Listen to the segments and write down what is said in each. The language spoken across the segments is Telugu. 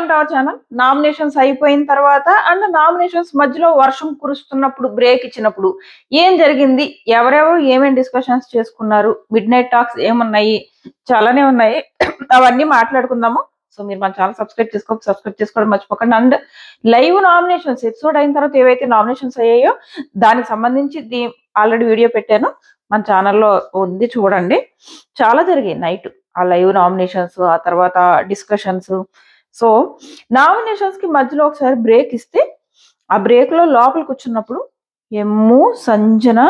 Welcome to our channel. Nominations అయిపోయిన తర్వాత అండ్ నామినేషన్స్ మధ్యలో వర్షం కురుస్తున్నప్పుడు బ్రేక్ ఇచ్చినప్పుడు ఏం జరిగింది? ఎవరెవరు ఏమేమి డిస్కషన్స్ చేసుకున్నారు? మిడ్ నైట్ టాక్స్ ఏమున్నాయి? చాలానే ఉన్నాయి. అవన్నీ మాట్లాడుకుందాము. సో మీరు మన ఛానల్ సబ్స్క్రైబ్ చేసుకోవడం మర్చిపోకండి. అండ్ లైవ్ నామినేషన్స్ ఎపిసోడ్ అయిన తర్వాత ఏవైతే నామినేషన్స్ అయ్యాయో దానికి సంబంధించి ఆల్రెడీ వీడియో పెట్టాను. మన ఛానల్లో ఉంది, చూడండి. చాలా జరిగాయి నైట్ ఆ లైవ్ నామినేషన్స్, ఆ తర్వాత డిస్కషన్స్. సో నామినేషన్స్ కి మధ్యలో ఒకసారి బ్రేక్ ఇస్తే ఆ బ్రేక్ లో లోపల కూర్చున్నప్పుడు ఎమ్ము, సంజన,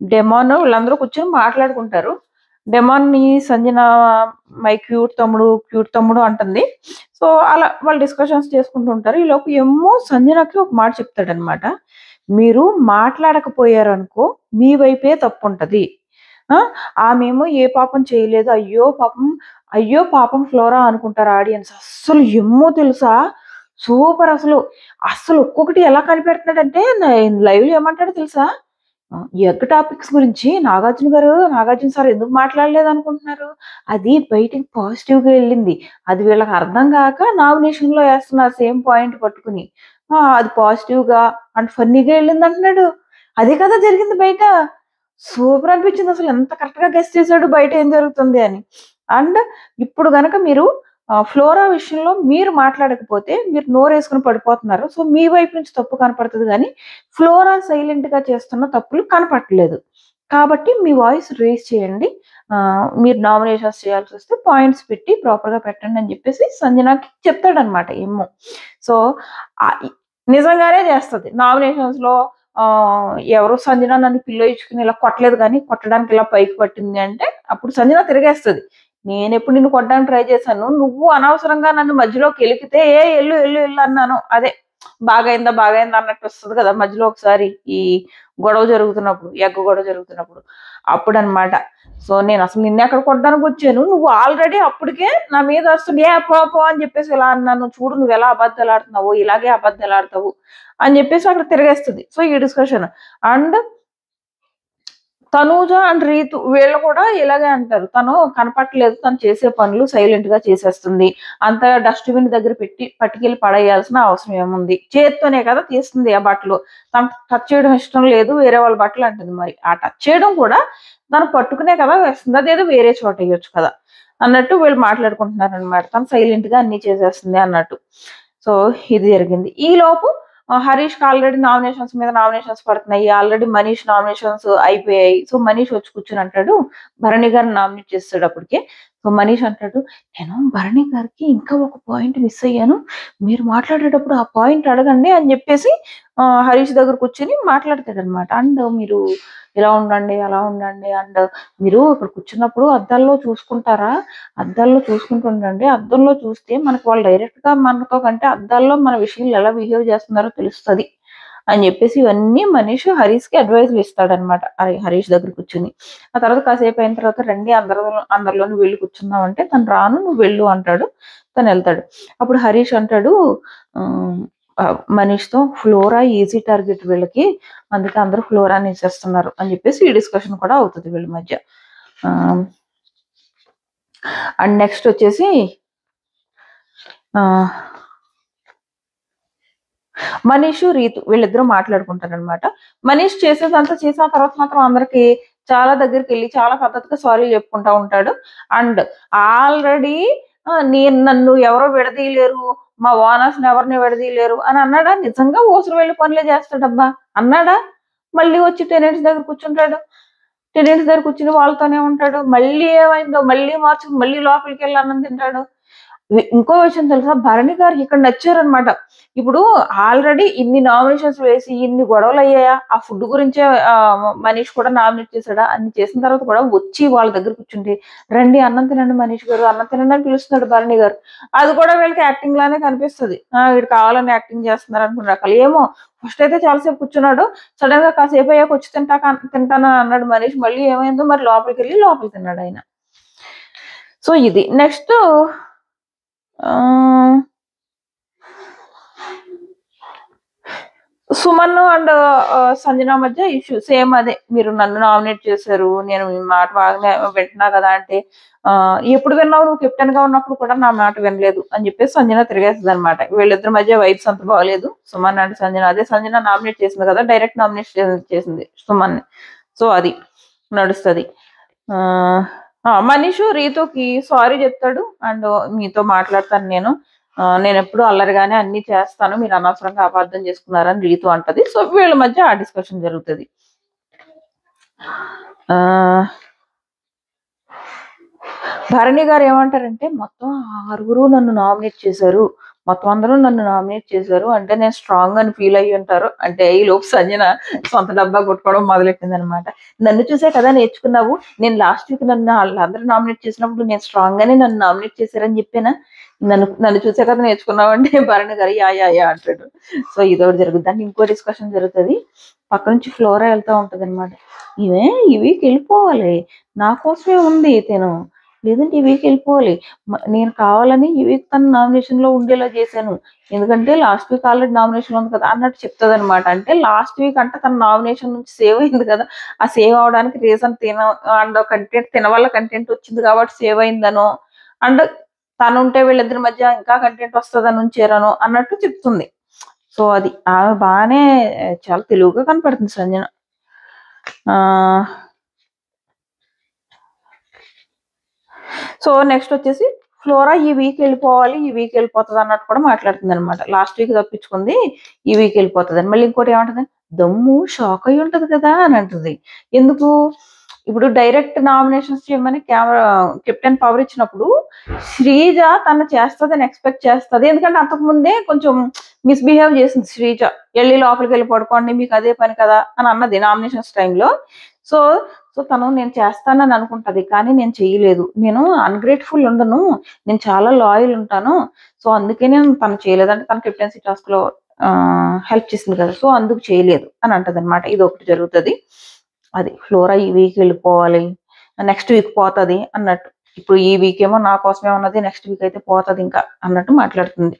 డెమాన్ వీళ్ళందరూ కూర్చొని మాట్లాడుకుంటారు. డెమాన్ ని సంజన మై క్యూట్ తమ్ముడు అంటుంది. సో అలా వాళ్ళు డిస్కషన్స్ చేసుకుంటూ ఉంటారు. ఈ లోపు ఎమ్ము సంజనకి ఒక మాట చెప్తాడనమాట. మీరు మాట్లాడకపోయారు అనుకో మీ వైపే తప్పు ఉంటది. ఆమెమో ఏ పాపం చేయలేదు, అయ్యో పాపం ఫ్లోరా అనుకుంటారు ఆడియన్స్. అస్సలు ఏమో తెలుసా, సూపర్. అసలు ఒక్కొక్కటి ఎలా కనిపెడుతున్నాడంటే లైవ్ లో ఏమంటాడో తెలుసా, ఎగ్ టాపిక్స్ గురించి నాగార్జున సార్ ఎందుకు మాట్లాడలేదు అనుకుంటున్నారు, అది బయటికి పాజిటివ్ గా వెళ్ళింది, అది వీళ్ళకి అర్థం కాక నామినేషన్ లో వేస్తున్నారు సేమ్ పాయింట్ పట్టుకుని. అది పాజిటివ్ గా అండ్ ఫన్నీగా వెళ్ళింది అంటున్నాడు. అదే కదా జరిగింది బయట. సూపర్ అనిపించింది. అసలు ఎంత కరెక్ట్ గా గెస్ట్ చేశాడు బయట ఏం జరుగుతుంది అని. అండ్ ఇప్పుడు గనక మీరు ఫ్లోరా విషయంలో మీరు మాట్లాడకపోతే మీరు నోరేసుకుని పడిపోతున్నారు. సో మీ వైపు నుంచి తప్పు కనపడుతుంది, కానీ ఫ్లోరా సైలెంట్ గా చేస్తున్న తప్పులు కనపడలేదు. కాబట్టి మీ వాయిస్ రేస్ చేయండి. మీరు నామినేషన్స్ చేయాల్సి వస్తే పాయింట్స్ పెట్టి ప్రాపర్ గా పెట్టండి అని చెప్పేసి సంజనాకి చెప్తాడనమాట ఏమో. సో నిజంగానే చేస్తుంది నామినేషన్స్ లో. ఎవరో సంజన నన్ను పిల్లో ఇచ్చుకుని ఇలా కొట్టలేదు, కానీ కొట్టడానికి ఇలా పైకి పట్టింది అంటే అప్పుడు సంజన తిరిగేస్తుంది. నేను ఎప్పుడు నిన్ను కొట్టడానికి ట్రై చేశాను, నువ్వు అనవసరంగా నన్ను మధ్యలోకి వెలికితే ఎల్లు అన్నాను. అదే బాగైందా అన్నట్టు వస్తుంది కదా మధ్యలో ఒకసారి ఈ గొడవ జరుగుతున్నప్పుడు అప్పుడు అనమాట. సో నేను అసలు నిన్న ఎక్కడ కొట్టడానికి వచ్చాను, నువ్వు ఆల్రెడీ అప్పటికే నా మీద వస్తుంది పో అని చెప్పేసి ఇలా అన్నాను, చూడు నువ్వు ఎలా అబద్ధాలు ఆడుతున్నావు, ఇలాగే అబద్ధాలు ఆడతావు అని చెప్పేసి అక్కడ తిరిగేస్తుంది. సో ఈ discussion. And Tanuja and Ritu వీళ్ళు కూడా ఇలాగే అంటారు, తను కనపట్టలేదు, తను చేసే పనులు సైలెంట్ గా చేసేస్తుంది, అంత డస్ట్బిన్ దగ్గర పట్టుకెళ్ళి పడేయాల్సిన అవసరం ఏముంది, చేత్తోనే కదా తీస్తుంది ఆ బట్టలు, తను టచ్ చేయడం ఇష్టం లేదు, వేరే వాళ్ళ బట్టలు అంటుంది. మరి ఆ టచ్ చేయడం కూడా తను పట్టుకునే కదా వేస్తుంది, అదేదో వేరే చోట వేయొచ్చు కదా అన్నట్టు వీళ్ళు మాట్లాడుకుంటున్నారు అనమాట. తను సైలెంట్ గా అన్ని చేసేస్తుంది అన్నట్టు. సో ఇది జరిగింది. ఈ లోపు హరీష్ కి ఆల్రెడీ నామినేషన్స్ మీద నామినేషన్స్ పడుతున్నాయి. ఆల్రెడీ మనీష్ నామినేషన్స్ అయిపోయాయి. సో మనీష్ వచ్చి కూర్చుని అంటాడు, భరణి గారిని నామినేట్ చేస్తాడు అప్పటికే. సో మనీష్ అంటాడు, నేను భరణి గారికి ఇంకా ఒక పాయింట్ మిస్ అయ్యాను, మీరు మాట్లాడేటప్పుడు ఆ పాయింట్ అడగండి అని చెప్పేసి హరీష్ దగ్గర కూర్చొని మాట్లాడతాడు అనమాట. అండ్ మీరు ఇలా ఉండండి అలా ఉండండి, అండ్ మీరు ఇక్కడ కూర్చున్నప్పుడు అద్దాల్లో చూసుకుంటారా, అద్దాల్లో చూసుకుంటుండండి, అద్దంలో చూస్తే మనకు వాళ్ళు డైరెక్ట్ గా మనతో కంటే అద్దాల్లో మన విషయంలో ఎలా బిహేవ్ చేస్తున్నారో తెలుస్తుంది అని చెప్పేసి ఇవన్నీ మనీష్ హరీష్ కి అడ్వైజ్లు ఇస్తాడనమాట హరీష్ దగ్గర కూర్చుని. ఆ తర్వాత కాసేపు అయిన తర్వాత రండి అందరిలోనూ వెళ్ళి కూర్చున్నాం అంటే తను రాను నువ్వు వెళ్ళు అంటాడు. తను వెళ్తాడు. అప్పుడు హరీష్ అంటాడు మనీష్ తో, ఫ్లోరా ఈజీ టార్గెట్ వీళ్ళకి, అందుకే అందరూ ఫ్లోరాని వేసేస్తున్నారు అని చెప్పేసి ఈ డిస్కషన్ కూడా అవుతుంది వీళ్ళ మధ్య. అండ్ నెక్స్ట్ వచ్చేసి మనీష్ రీతు వీళ్ళిద్దరూ మాట్లాడుకుంటారు అనమాట. మనీష్ చేసేదంతా చేసిన తర్వాత మాత్రం అందరికి చాలా దగ్గరికి వెళ్ళి చాలా పద్ధతిగా సారీ చెప్పుకుంటా ఉంటాడు. అండ్ ఆల్రెడీ నన్ను ఎవరో విడదీయలేరు, మా ఓనర్స్ ఎవరిని విడదీయలేరు అని అన్నాడా? నిజంగా ఊసరు వెళ్ళి పనులే చేస్తాడబ్బా అన్నాడా? మళ్ళీ వచ్చి టెనెంట్స్ దగ్గర కూర్చుంటాడు. టెనెంట్స్ దగ్గర కూర్చుని వాళ్ళతోనే ఉంటాడు. మళ్ళీ ఏమైందో మళ్ళీ మార్చుకుని మళ్ళీ లోపలికి వెళ్ళి అన్నం తింటాడు. ఇంకో విషయం తెలుసా, భరణి గారికి ఇక్కడ నచ్చారనమాట. ఇప్పుడు ఆల్రెడీ ఇన్ని నామినేషన్స్ వేసి ఇన్ని గొడవలు అయ్యాయా, ఆ ఫుడ్ గురించే మనీష్ కూడా నామినేట్ చేశాడా, అన్ని చేసిన తర్వాత కూడా వచ్చి వాళ్ళ దగ్గర కూర్చుంటే రండి అన్నం తినండి మనీష్ గారు, అన్నం తినండి అని పిలుస్తున్నాడు భరణి గారు. అది కూడా వీళ్ళకి యాక్టింగ్ లానే కనిపిస్తుంది. వీడు కావాలని యాక్టింగ్ చేస్తున్నారు అనుకున్న రకాలు. ఏమో ఫస్ట్ అయితే చాలాసేపు కూర్చున్నాడు, సడన్ గా కాసేపు అయ్యాక వచ్చి తింటానని అన్నాడు మనీష్. మళ్ళీ ఏమైందో మరి లోపలికి వెళ్ళి లోపలికి తిన్నాడు ఆయన. సో ఇది నెక్స్ట్ సుమన్ అండ్ సంజన మధ్య ఇష్యూ సేమ్ అదే. మీరు నన్ను నామినేట్ చేశారు, నేను మీ మాట బాగానే వింటున్నా కదా అంటే, ఎప్పుడు విన్నావు, నువ్వు కెప్టెన్ గా ఉన్నప్పుడు కూడా నా మాట వినలేదు అని చెప్పేసి సంజన తిరిగేస్తుంది అనమాట. వీళ్ళిద్దరి మధ్య వైబ్స్ అంత బాగలేదు, సుమన్ అండ్ సంజన. అదే సంజన నామినేట్ చేసింది కదా, డైరెక్ట్ నామినేట్ చేసింది సుమన్. సో అది నడుస్తుంది. మనీషు రీతుకి సారీ చెప్తాడు అండ్ మీతో మాట్లాడతాను నేను ఎప్పుడు అల్లరిగానే అన్ని చేస్తాను, మీరు అనవసరంగా అపార్థం చేసుకున్నారని రీతు అంటది. సో వీళ్ళ మధ్య ఆ డిస్కషన్ జరుగుతుంది. భరణి గారు ఏమంటారంటే, మొత్తం 6 నన్ను నామినేట్ చేశారు, మొత్తం అందరూ నన్ను నామినేట్ చేశారు అంటే నేను స్ట్రాంగ్ అని ఫీల్ అయ్యి ఉంటారు అంటే, ఈ లోపు సంజన సొంత డబ్బా కొట్టుకోవడం మొదలెట్టింది అనమాట. నన్ను చూసే కదా నేర్చుకున్నావు, నేను లాస్ట్ వీక్ నన్ను వాళ్ళందరూ నామినేట్ చేసినప్పుడు నేను స్ట్రాంగ్ గానే నన్ను నామినేట్ చేశారని చెప్పానా, నన్ను చూసే కదా నేర్చుకున్నావు అంటే భరణి గారు యా అంటాడు. సో ఇదొకటి జరుగుతుంది. దాన్ని ఇంకో డిస్కషన్ జరుగుతుంది. పక్క నుంచి ఫ్లోరా వెళ్తా ఉంటది అనమాట. ఈ వీక్ వెళ్ళిపోవాలి, నా కోసమే ఉంది తిను, లేదంటే ఈ వీక్ వెళ్ళిపోవాలి, నేను కావాలని ఈ వీక్ తన నామినేషన్ లో ఉండేలా చేశాను, ఎందుకంటే లాస్ట్ వీక్ ఆల్రెడీ నామినేషన్ ఉంది కదా అన్నట్టు చెప్తుంది అనమాట. అంటే లాస్ట్ వీక్ అంటే తన నామినేషన్ నుంచి సేవ్ అయింది కదా, ఆ సేవ్ అవడానికి రీజన్ అండ్ కంటెంట్ వల్ల కంటెంట్ వచ్చింది కాబట్టి సేవ్ అయిందనో, అండ్ తను ఉంటే వీళ్ళిద్దరి మధ్య ఇంకా కంటెంట్ వస్తుందని ఉంచారనో అన్నట్టు చెప్తుంది. సో అది ఆమె బాగానే చాలా తెలివిగా కనపడుతుంది సంజన. సో నెక్స్ట్ వచ్చేసి ఫ్లోరా ఈ వీక్ వెళ్ళిపోవాలి, ఈ వీక్ వెళ్ళిపోతుంది అన్నట్టు కూడా మాట్లాడుతుంది అనమాట. లాస్ట్ వీక్ తప్పించుకుంది, ఈ వీక్ వెళ్ళిపోతుంది అని. మళ్ళీ ఇంకోటి ఏమంటుంది, దమ్ము షాక్ అయి ఉంటది కదా అని అంటుంది. ఎందుకు, ఇప్పుడు డైరెక్ట్ నామినేషన్స్ చేయమని కెప్టెన్ పవర్ ఇచ్చినప్పుడు శ్రీజ తను చేస్తుందని ఎక్స్పెక్ట్ చేస్తుంది, ఎందుకంటే అంతకుముందే కొంచెం మిస్బిహేవ్ చేసింది శ్రీజ, వెళ్ళి లోపలికి వెళ్ళి పడుకోండి మీకు అదే పని కదా అని అన్నది నామినేషన్స్ టైంలో. సో తను నేను చేస్తానని అనుకుంటది, కానీ నేను చేయలేదు, నేను అన్గ్రేట్ఫుల్ ఉండను, నేను చాలా లాయల్ ఉంటాను, సో అందుకే నేను తను చేయలేదు అంటే తన కెప్టెన్సీ టాస్క్ లో హెల్ప్ చేసింది కదా, సో అందుకు చేయలేదు అని అంటది అనమాట. ఇది ఒకటి జరుగుతుంది. అది ఫ్లోరా ఈ వీక్ వెళ్ళిపోవాలి, నెక్స్ట్ వీక్ పోతుంది అన్నట్టు. ఇప్పుడు ఈ వీక్ ఏమో నా కోసమే ఉన్నది, నెక్స్ట్ వీక్ అయితే పోతుంది ఇంకా అన్నట్టు మాట్లాడుతుంది.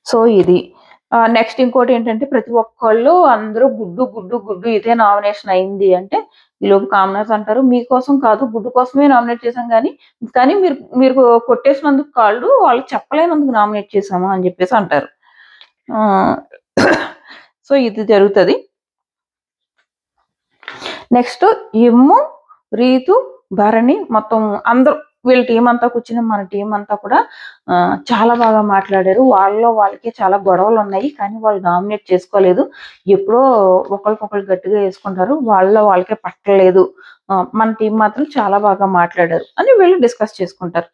సో ఇది నెక్స్ట్ ఇంకోటి ఏంటంటే, ప్రతి ఒక్కళ్ళు అందరూ గుడ్డు ఇదే నామినేషన్ అయింది అంటే, ఈలోపు కామనర్స్ అంటారు మీకోసం కాదు, గుడ్డు కోసమే నామినేట్ చేశాం కానీ మీరు కొట్టేసినందుకు కాళ్ళు వాళ్ళు చెప్పలేనందుకు నామినేట్ చేశాము అని చెప్పేసి అంటారు. సో ఇది జరుగుతుంది. నెక్స్ట్ ఎమ్ము, రీతు, భరణి మొత్తం అందరూ వీళ్ళ టీం అంతా కూర్చుని మన టీం అంతా కూడా చాలా బాగా మాట్లాడారు. వాళ్ళకి చాలా గొడవలు ఉన్నాయి, కానీ వాళ్ళు నామినేట్ చేసుకోలేదు, ఎప్పుడో ఒకరికొకరు గట్టిగా వేసుకుంటారు, వాళ్ళకే పట్టలేదు, మన టీం మాత్రం చాలా బాగా మాట్లాడారు అని వీళ్ళు డిస్కస్ చేసుకుంటారు.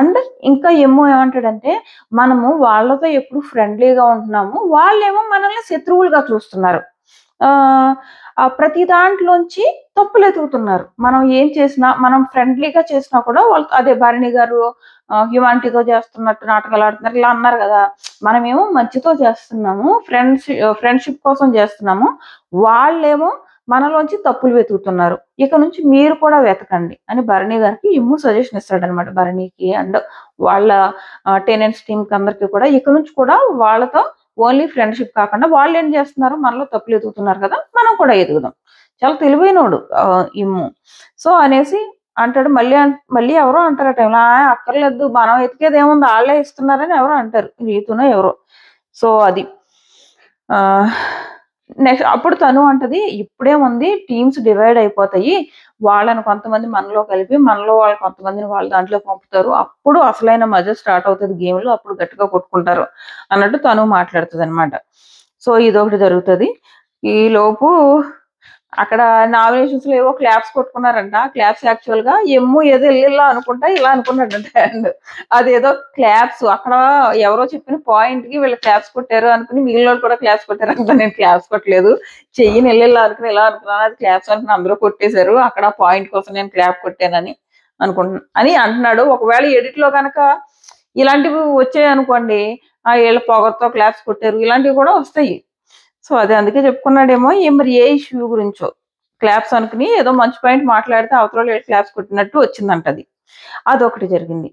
అండ్ ఇంకా ఏమంటాడంటే, మనము వాళ్ళతో ఎప్పుడు ఫ్రెండ్లీగా ఉంటున్నాము, వాళ్ళేమో మనల్ని శత్రువులుగా చూస్తున్నారు, ప్రతి దాంట్లోంచి తప్పులు ఎతుకుతున్నారు, మనం ఏం చేసినా మనం ఫ్రెండ్లీగా చేసినా కూడా వాళ్ళు అదే భరణి గారు హ్యూమానిటీతో చేస్తున్నట్టు నాటకాలు ఆడుతున్నారు ఇలా అన్నారు కదా, మనమేమో మంచితో చేస్తున్నాము, ఫ్రెండ్షిప్ కోసం చేస్తున్నాము, వాళ్ళేమో మనలోంచి తప్పులు వెతుకుతున్నారు, ఇక నుంచి మీరు కూడా వెతకండి అని భరణి గారికి ఇమ్ము సజెషన్ ఇస్తాడనమాట. భరణికి అండ్ వాళ్ళ టెనెంట్స్ టీమ్ కి అందరికి కూడా ఇక నుంచి కూడా వాళ్ళతో ఓన్లీ ఫ్రెండ్షిప్ కాకుండా వాళ్ళు ఏం చేస్తున్నారు, మనలో తప్పులు ఎదుగుతున్నారు కదా, మనం కూడా ఎదుగుదాం, చాలా తెలివైనోడు ఇమ్ము. సో అనేసి అంటాడు. మళ్ళీ ఎవరో అంటారు ఆ టైంలో, అక్కర్లేదు మనం ఎతికేది ఏముంది, వాళ్ళే ఇస్తున్నారని ఎవరో అంటారు, రీతునో ఎవరో. సో అది నెక్స్ట్ అప్పుడు తను అంటది, ఇప్పుడేముంది టీమ్స్ డివైడ్ అయిపోతాయి, వాళ్ళని కొంతమంది మనలో కలిపి మనలో వాళ్ళు కొంతమందిని వాళ్ళ దాంట్లో పంపుతారు, అప్పుడు అసలైన మజా స్టార్ట్ అవుతుంది గేమ్ లో, అప్పుడు గట్టిగా కొట్టుకుంటారు అన్నట్టు తను మాట్లాడుతుంది అనమాట. సో ఇదొకటి జరుగుతుంది. ఈ లోపు అక్కడ నామినేషన్స్ లో ఏవో క్లాప్స్ కొట్టుకున్నారంట, క్లాప్స్ యాక్చువల్ గా ఎమ్ము ఏదో వెళ్ళిలా అనుకుంటా ఇలా అనుకున్నాడంట, అండ్ అదేదో క్లాప్స్ అక్కడ ఎవరో చెప్పిన పాయింట్ కి వీళ్ళు క్లాప్స్ కొట్టారు అనుకుని మిగిలిన వాళ్ళు కూడా క్లాప్స్ కొట్టారంట. నేను క్లాప్స్ కొట్టలేదు, చెయ్యిని వెళ్ళిలా అనుకుని ఇలా అనుకున్నాను, అది క్లాప్స్ అనుకుని అందరూ కొట్టేశారు, అక్కడ పాయింట్ కోసం నేను క్లాప్ కొట్టానని అని అంటున్నాడు. ఒకవేళ ఎడిట్ లో కనుక ఇలాంటివి వచ్చాయి అనుకోండి, వీళ్ళ పొగర్తో క్లాప్స్ కొట్టారు ఇలాంటివి కూడా వస్తాయి. సో అదే అందుకే చెప్పుకున్నాడేమో, మరి ఏ ఇష్యూ గురించో క్లాప్స్ అనుకుని ఏదో మంచి పాయింట్ మాట్లాడితే అవతల క్లాప్స్ కొట్టినట్టు వచ్చిందంటది. అదొకటి జరిగింది.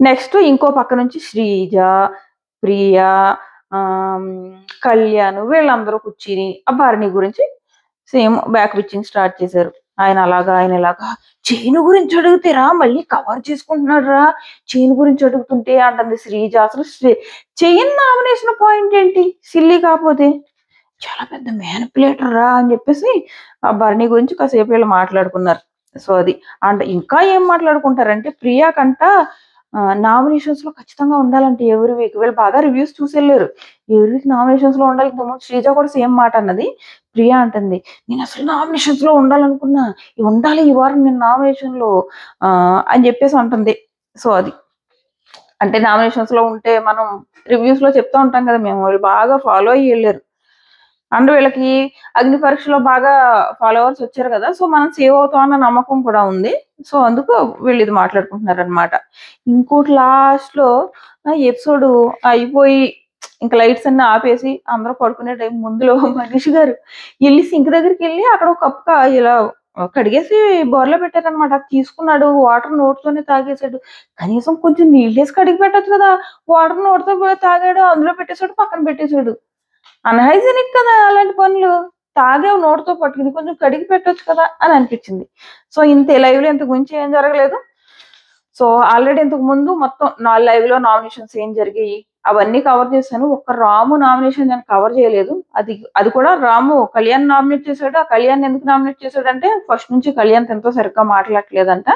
నెక్స్ట్ ఇంకో పక్క నుంచి శ్రీజ, ప్రియ, కళ్యాణ్ వీళ్ళందరూ కూర్చుని ఆ భరణి గురించి సేమ్ బ్యాక్ పిచ్చింగ్ స్టార్ట్ చేశారు. ఆయన అలాగా, ఆయన ఇలాగా, చైన్ గురించి అడుగుతారా మళ్ళీ కవర్ చేసుకుంటున్నాడు రా, చైన్ గురించి అడుగుతుంటే అంటుంది శ్రీజ. అసలు చైన్ నామినేషన్ పాయింట్ ఏంటి, సిల్లీ కాకపోతే, చాలా పెద్ద మ్యానిపులేటర్ రా అని చెప్పేసి ఆ భరణి గురించి కాసేపు వీళ్ళు మాట్లాడుకున్నారు. సో అది అంటే ఇంకా ఏం మాట్లాడుకుంటారంటే, ప్రియా కంట నామినేషన్స్ లో ఖచ్చితంగా ఉండాలంటే ఎవరి వీక్ వీళ్ళు బాగా రివ్యూస్ చూసి వెళ్ళారు. ఎవరి వీక్ నామినేషన్స్ లో ఉండాలి. ఇంతకుముందు శ్రీజ కూడా సేమ్ మాట అన్నది. ప్రియా అంటుంది, నేను అసలు నామినేషన్స్ లో ఉండాలనుకున్నా, ఉండాలి ఈ వారం నేను నామినేషన్ లో అని చెప్పేసి అంటుంది. సో అది అంటే నామినేషన్స్ లో ఉంటే మనం రివ్యూస్ లో చెప్తా ఉంటాం కదా, మేము వాళ్ళు బాగా ఫాలో అయ్యి వెళ్ళారు. అండ్ వీళ్ళకి అగ్ని పరీక్షలో బాగా ఫాలోవర్స్ వచ్చారు కదా, సో మనం సేవ్ అవుతాం అన్న నమ్మకం కూడా ఉంది. సో అందుకు వీళ్ళు ఇది మాట్లాడుకుంటున్నారు అనమాట. ఇంకోటి లాస్ట్ లో ఎపిసోడ్ అయిపోయి ఇంకా లైట్స్ అన్ని ఆపేసి అందరూ పడుకునే టైం ముందులో మనీష్ గారు వెళ్ళి సింక్ దగ్గరికి వెళ్ళి అక్కడ ఒక కప్ ఇలా కడిగేసి బోర్లో పెట్టారనమాట. అది తీసుకున్నాడు, వాటర్ నోట్తోనే తాగేసాడు. కనీసం కొంచెం నీళ్ళు వేసి కడిగి పెట్టచ్చు కదా, వాటర్ నోట్తో తాగాడు, అందులో పెట్టేశాడు, పక్కన పెట్టేశాడు. అన్హైజీనిక్ కదా అలాంటి పనులు. తాగావు నోటితో పట్టుకుని, కొంచెం కడిగి పెట్టొచ్చు కదా అని అనిపించింది. సో ఇంతే, లైవ్ లో ఇంతకు మించి ఏం జరగలేదు. సో ఆల్రెడీ ఇంతకు ముందు మొత్తం 4 లైవ్ లో నామినేషన్స్ ఏం జరిగాయి అవన్నీ కవర్ చేశాను. ఒక్క రాము నామినేషన్ నేను కవర్ చేయలేదు. అది కూడా రాము కళ్యాణ్ నామినేట్ చేశాడు. ఆ కళ్యాణ్ ఎందుకు నామినేట్ చేశాడంటే, ఫస్ట్ నుంచి కళ్యాణ్ ఎంతో సరిగ్గా మాట్లాడలేదంట.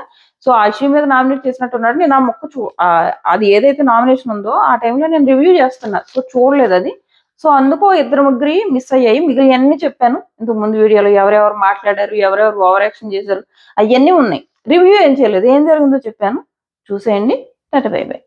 సో ఆ ఇష్యూ మీద నామినేట్ చేసినట్టున్నాడు. నేను ఆ మొక్క అది ఏదైతే నామినేషన్ ఉందో ఆ టైంలో నేను రివ్యూ చేస్తున్నా, సో చూడలేదు అది. సో అందుకు ఇద్దరు ముగ్గురి మిస్ అయ్యాయి. మిగిలిన అన్ని చెప్పాను ఇంతకు ముందు వీడియోలో, ఎవరెవరు మాట్లాడారు, ఎవరెవరు ఓవర్ యాక్షన్ చేశారు అవన్నీ ఉన్నాయి. రివ్యూ ఏం చేయలేదు, ఏం జరిగిందో చెప్పాను. చూసేయండి. Tata bye by.